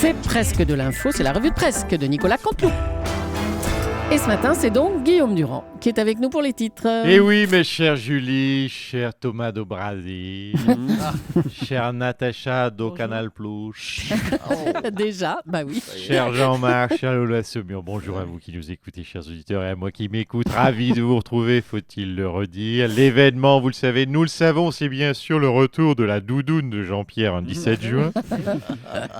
C'est presque de l'info, c'est la revue de presse de Nicolas Canteloup. Et ce matin, c'est donc Guillaume Durand qui est avec nous pour les titres. Et oui, mes chères Julie, cher Thomas do Brasil, chère Natacha do Canal Plus, Déjà, bah oui. cher Jean-Marc, cher Lola Sommion, bonjour à vous qui nous écoutez, chers auditeurs, et à moi qui m'écoute, ravi de vous retrouver, faut-il le redire. L'événement, vous le savez, nous le savons, c'est bien sûr le retour de la doudoune de Jean-Pierre un 17 juin.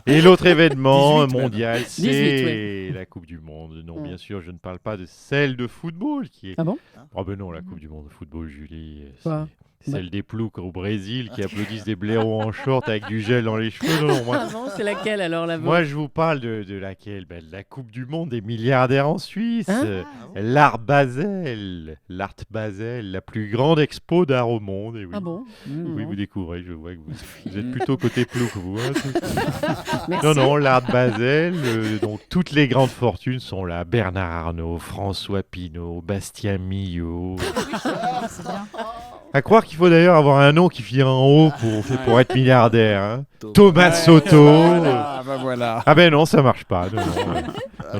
Et l'autre événement 18 mondial, 18, c'est la Coupe du Monde. Non, bien sûr, je ne parle pas de celle de football qui est... Ah bon? Oh ben non, la Coupe du Monde de football, Julie, Quoi? c'est celle des ploucs au Brésil qui applaudissent des blaireaux en short avec du gel dans les cheveux. Non, non, moi, Ah bon, c'est laquelle alors la moi, je vous parle de laquelle? Ben, de la Coupe du Monde des milliardaires en Suisse. Hein? L'Art Basel, la plus grande expo d'art au monde. Et oui. Ah bon? Oui, vous découvrez, je vois que vous êtes plutôt côté plouc, vous. Hein, Merci. non, non, l'Art Basel, donc toutes les grandes fortunes sont là. Bernard Arnault, François Pinault, Bastien Millot. C'est bien. À croire qu'il faut d'ailleurs avoir un nom qui finit en haut pour être milliardaire. Hein. Thomas Soto. Voilà. Ah ben non, ça marche pas.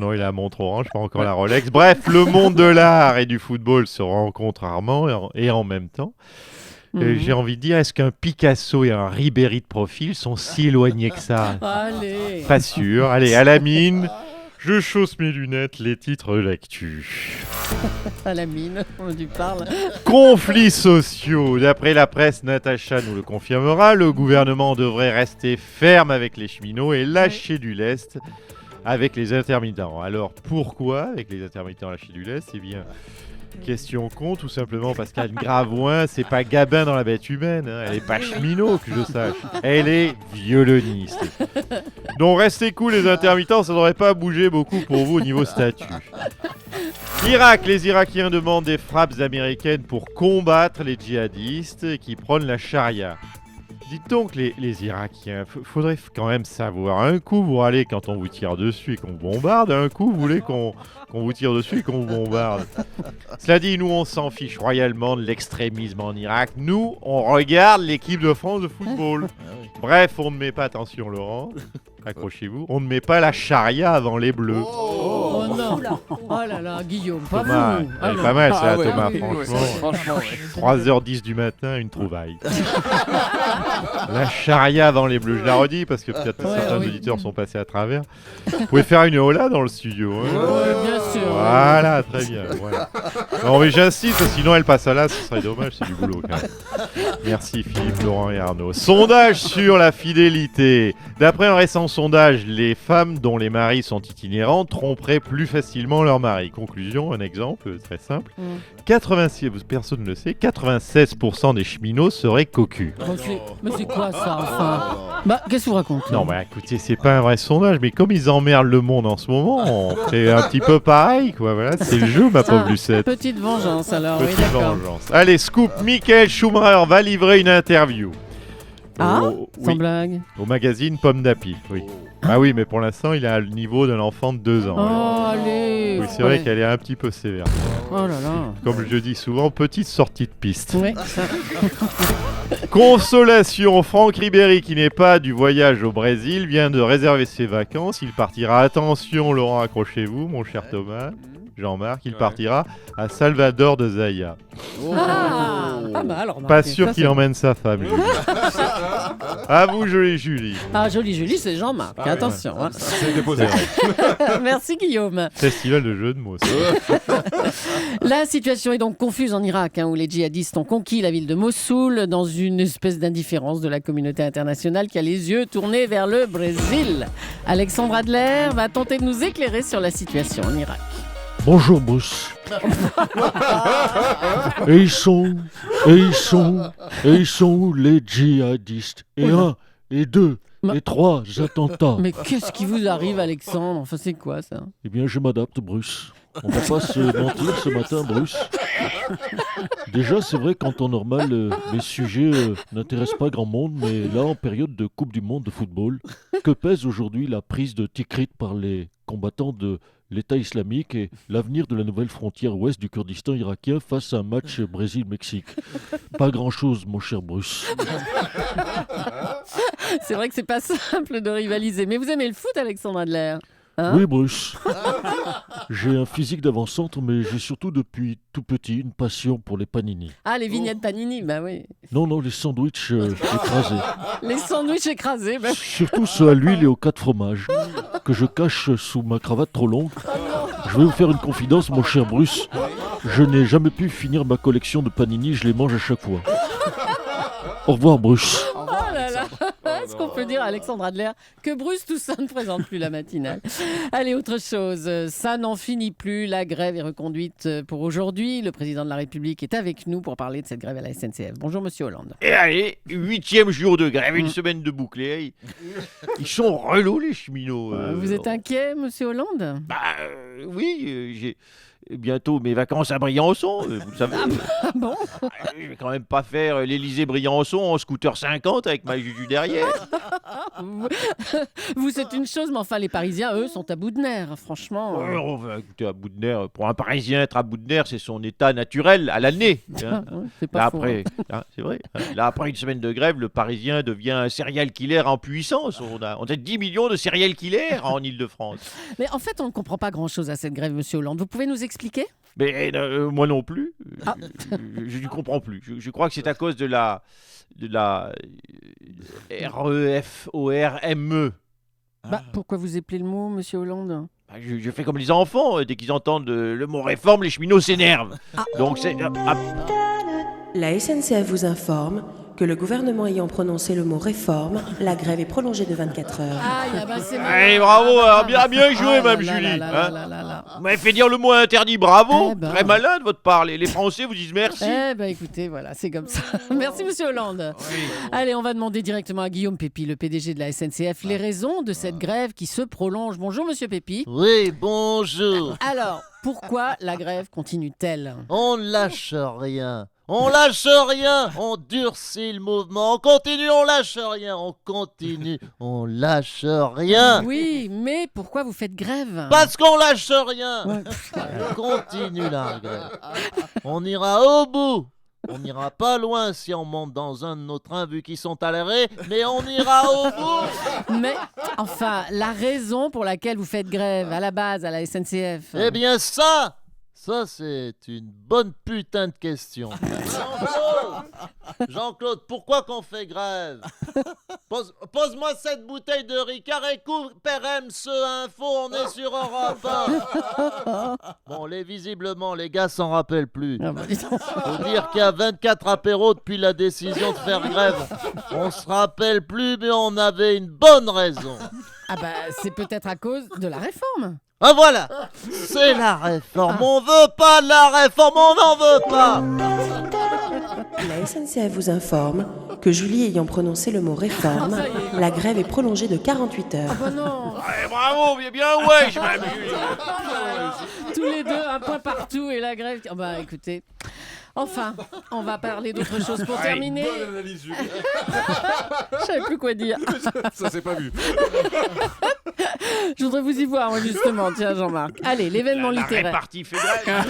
Non, il a la montre orange, pas encore la Rolex. Bref, le monde de l'art et du football se rencontrent rarement et en même temps. J'ai envie de dire, est-ce qu'un Picasso et un Ribéry de profil sont si éloignés que ça? Allez. Pas sûr. Allez, à la mine, je chausse mes lunettes, les titres de l'actu. À la mine, on lui parle. Conflits sociaux. D'après la presse, Natacha nous le confirmera, le gouvernement devrait rester ferme avec les cheminots et lâcher du lest avec les intermittents. Alors pourquoi avec les intermittents lâcher du lest? Eh bien, question con, tout simplement parce qu'Anne Gravoin, c'est pas Gabin dans La Bête Humaine, hein. Elle est pas cheminot, que je sache. Elle est violoniste. Donc restez cool les intermittents, ça devrait pas bouger beaucoup pour vous au niveau statut. Irak, les Irakiens demandent des frappes américaines pour combattre les djihadistes qui prônent la charia. Dites donc les Irakiens, faudrait quand même savoir. Un coup vous râlez quand on vous tire dessus et qu'on vous bombarde, un coup vous voulez qu'on vous tire dessus et qu'on vous bombarde. Cela dit, nous on s'en fiche royalement de l'extrémisme en Irak. Nous, on regarde l'équipe de France de football. Bref, on ne met pas, attention Laurent, accrochez-vous, on ne met pas la charia avant les bleus. Oh non. Oh là là, Guillaume, pas Thomas, vous. elle est pas mal ça, Thomas, franchement. 3h10 du matin, une trouvaille. La charia dans les bleus, je la redis parce que peut-être certains auditeurs sont passés à travers. Vous pouvez faire une hola dans le studio. Hein. Ouais, bien sûr. Voilà, très bien. Voilà. Non mais j'insiste, sinon elle passe à là, ce serait dommage, c'est du boulot quand même. Merci Philippe, Laurent et Arnaud. Sondage sur la fidélité. D'après un récent sondage, les femmes dont les maris sont itinérants tromperaient plus facilement leur mari. Conclusion, un exemple très simple. 86, personne ne le sait, 96% des cheminots seraient cocus. Mais c'est quoi ça, enfin? Bah, qu'est-ce que vous racontez? Non, bah écoutez, c'est pas un vrai sondage, mais comme ils emmerdent le monde en ce moment, on fait un petit peu pareil, quoi. Voilà, c'est le jeu, ma pauvre Lucette. Petite vengeance alors, Petite oui, d'accord. vengeance. Allez, scoop, Michael Schumacher va livrer une interview. Ah, oui, sans blague. au magazine Pomme d'Api, oui. Ah oui, mais pour l'instant, il a le niveau d'un enfant de 2 ans. Oh, allez. Oui, c'est vrai qu'elle est un petit peu sévère. Oh là là. Comme je dis souvent, petite sortie de piste. Oui, ça. Consolation, Franck Ribéry, qui n'est pas du voyage au Brésil, vient de réserver ses vacances. Il partira, attention Laurent, accrochez-vous, mon cher Thomas, Jean-Marc, il partira à Salvador de Zaya. Ah, pas mal, remarquez. Pas sûr Ça, qu'il c'est- emmène sa femme, Julie. À vous, jolie Julie. Ah, joli, c'est Jean-Marc. Attention. Hein. C'est déposé. Merci Guillaume. Festival de jeux de mots. ça. La situation est donc confuse en Irak, où les djihadistes ont conquis la ville de Mossoul dans une espèce d'indifférence de la communauté internationale qui a les yeux tournés vers le Brésil. Alexandre Adler va tenter de nous éclairer sur la situation en Irak. Bonjour Bruce. et ils sont où les djihadistes? Et un, et deux, et trois attentats. Mais qu'est-ce qui vous arrive, Alexandre? Enfin, c'est quoi ça? Eh bien, je m'adapte, Bruce. On va pas se mentir ce matin, Bruce. Déjà, c'est vrai qu'en temps normal, les sujets n'intéressent pas grand monde, mais là, en période de Coupe du Monde de football, que pèse aujourd'hui la prise de Tikrit par les combattants de l'État islamique et l'avenir de la nouvelle frontière ouest du Kurdistan irakien face à un match Brésil-Mexique? Pas grand-chose, mon cher Bruce. C'est vrai que c'est pas simple de rivaliser. Mais vous aimez le foot, Alexandre Adler? Hein? Oui, Bruce. J'ai un physique d'avant-centre, mais j'ai surtout depuis tout petit une passion pour les panini. Ah, les vignettes Panini, bah oui. Non, les sandwichs écrasés. Les sandwichs écrasés, bah... Surtout ceux à l'huile et aux 4 fromages, que je cache sous ma cravate trop longue. Je vais vous faire une confidence, mon cher Bruce. Je n'ai jamais pu finir ma collection de panini, je les mange à chaque fois. Au revoir, Bruce. Oh là là. Est-ce qu'on peut dire à Alexandre Adler que Bruce Toussaint ne présente plus la matinale? Allez, autre chose. Ça n'en finit plus. La grève est reconduite pour aujourd'hui. Le président de la République est avec nous pour parler de cette grève à la SNCF. Bonjour, monsieur Hollande. Et allez, 8e jour de grève, une semaine de bouclé. Ils sont relous, les cheminots. Vous êtes inquiet, monsieur Hollande? Oui, j'ai bientôt mes vacances à Briançon, vous le savez. Ah bon? Je vais quand même pas faire l'Élysée-Briançon en scooter 50 avec ma juju derrière. Vous, c'est une chose, mais enfin, les Parisiens, eux, sont à bout de nerfs, franchement. On va écouter, à bout de nerfs. Pour un Parisien, être à bout de nerfs, c'est son état naturel à l'année. Hein. C'est pas Là, faux, après, c'est vrai. Là, après une semaine de grève, le Parisien devient un serial killer en puissance. On a 10 millions de serial killers en Ile-de-France. Mais en fait, on ne comprend pas grand-chose à cette grève, monsieur Hollande. Vous pouvez nous expliquer? Mais moi non plus. Je ne comprends plus. Je crois que c'est à cause de la REFORME. Pourquoi vous appelez le mot, monsieur Hollande? Je fais comme les enfants. Dès qu'ils entendent le mot réforme, les cheminots s'énervent. Donc c'est... La SNCF vous informe que le gouvernement ayant prononcé le mot réforme, la grève est prolongée de 24 heures. C'est Allez, bravo, bien joué, même Julie. Vous m'avez fait dire le mot interdit, bravo. Très malin de votre part. Les Français vous disent merci. Écoutez, voilà, c'est comme ça. Merci, monsieur Hollande. Oui. Allez, on va demander directement à Guillaume Pépi, le PDG de la SNCF, les raisons de cette grève qui se prolonge. Bonjour, monsieur Pépi. Oui, bonjour. Alors, pourquoi la grève continue-t-elle? On ne lâche rien. On lâche rien, on durcit le mouvement, on continue, on lâche rien, on continue, on lâche rien. Oui, mais pourquoi vous faites grève? Parce qu'on lâche rien. On continue la grève. On ira au bout. On n'ira pas loin si on monte dans un de nos trains vu qu'ils sont à l'arrêt, mais on ira au bout. Mais enfin, la raison pour laquelle vous faites grève à la base à la SNCF? Eh bien ça, c'est une bonne putain de question. Jean-Claude, pourquoi qu'on fait grève? Pose-moi cette bouteille de Ricard, écoute RMC Info, on est sur Europe 1. Bon, visiblement, les gars s'en rappellent plus. Faut dire qu'il y a 24 apéros depuis la décision de faire grève. On se rappelle plus, mais on avait une bonne raison. C'est peut-être à cause de la réforme. Ah voilà, c'est la réforme. On veut pas de la réforme, on n'en veut pas. La SNCF vous informe que Julie ayant prononcé le mot réforme, la grève est prolongée de 48 heures. Non. Bravo, bien ouais, je m'amuse. Tous les deux, un point partout et la grève... écoutez... Enfin, on va parler d'autre chose pour terminer. Bonne analyse, Julie. Je savais plus quoi dire. Ça s'est pas vu. Je voudrais vous y voir, moi, justement. Tiens, Jean-Marc. Allez, l'événement littéraire. La répartie fait grève.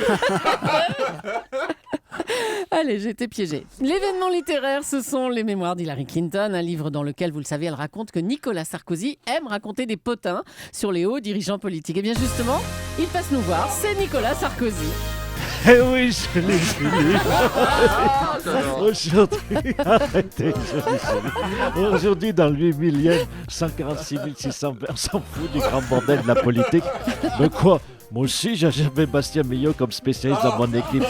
Allez, j'ai été piégée. L'événement littéraire, ce sont les mémoires d'Hillary Clinton, un livre dans lequel, vous le savez, elle raconte que Nicolas Sarkozy aime raconter des potins sur les hauts dirigeants politiques. Et bien justement, il passe nous voir, c'est Nicolas Sarkozy. Eh oui, je l'ai vu. Aujourd'hui, arrêtez, aujourd'hui, dans le 8 millième, 146 600, on s'en fout du grand bordel de la politique. Mais quoi? Moi aussi, j'avais Bastien Millot comme spécialiste dans mon équipe.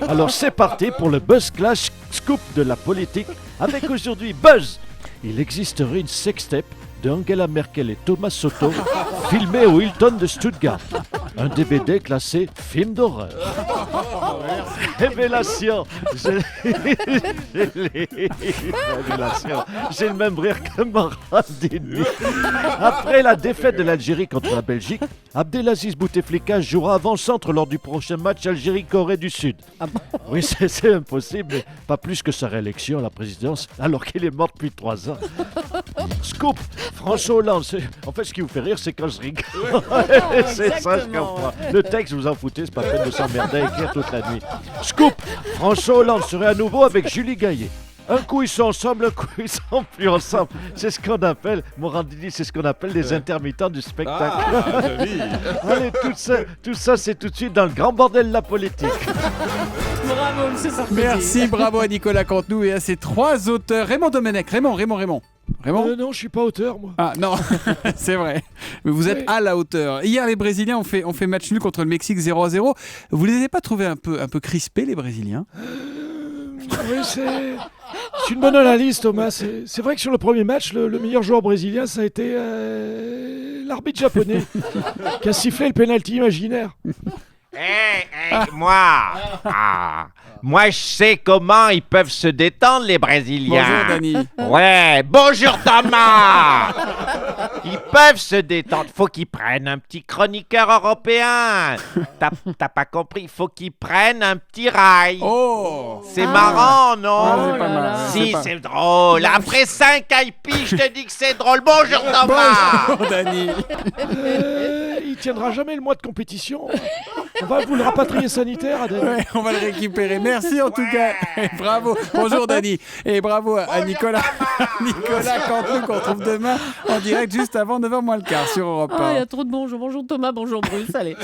Alors c'est parti pour le Buzz Clash Scoop de la politique. Avec aujourd'hui Buzz. Il existerait une sextape de Angela Merkel et Thomas Soto filmée au Hilton de Stuttgart. Un DVD classé film d'horreur. Révélation. Révélation. J'ai le même rire que Maradini. Après la défaite de l'Algérie contre la Belgique, Abdelaziz Bouteflika jouera avant-centre lors du prochain match Algérie-Corée du Sud. Oui, c'est impossible, mais pas plus que sa réélection à la présidence, alors qu'il est mort depuis 3 ans. Scoop, François Hollande. En fait, ce qui vous fait rire, c'est quand je rigole. C'est ça, je comprends. Le texte, vous en foutez, c'est pas peine de s'emmerder à écrire toute la nuit. Scoop, François Hollande serait à nouveau avec Julie Gaillet. Un coup ils sont ensemble, un coup ils sont plus ensemble. C'est ce qu'on appelle, Morandini, c'est ce qu'on appelle des intermittents du spectacle. Ah, joli. Allez, tout ça, c'est tout de suite dans le grand bordel de la politique. Bravo, monsieur Sarkozy. Merci, bravo à Nicolas Canteloup et à ses 3 auteurs. Raymond Domenech, Raymond. Raymond Non, je suis pas auteur, moi. Ah non, c'est vrai. Mais vous êtes à la hauteur. Hier, les Brésiliens ont fait match nul contre le Mexique 0-0. Vous les avez pas trouvés un peu crispés, les Brésiliens? Oui, c'est une bonne analyse, Thomas. C'est vrai que sur le premier match, le meilleur joueur brésilien, ça a été l'arbitre japonais qui a sifflé le pénalty imaginaire. Moi, je sais comment ils peuvent se détendre, les Brésiliens. Bonjour, Dani. Ouais, bonjour Thomas. Ils peuvent se détendre. Faut qu'ils prennent un petit chroniqueur européen. T'as pas compris. Faut qu'ils prennent un petit rail. Oh, C'est marrant, non? Ah, c'est pas mal. Si, c'est drôle. Après 5 IP, je te dis que c'est drôle. Bonjour Thomas. bonjour, Dani. Il tiendra jamais le mois de compétition. On va vous le rapatrier sanitaire, Adèle. Ouais, on va le récupérer. Merci en tout cas. Et bravo. Bonjour Dani. Et bravo à Nicolas Canteloup qu'on retrouve demain en direct juste avant 9h moins le quart sur Europe 1. Ah, il y a trop de bonjour. Bonjour Thomas, bonjour Bruce. Allez.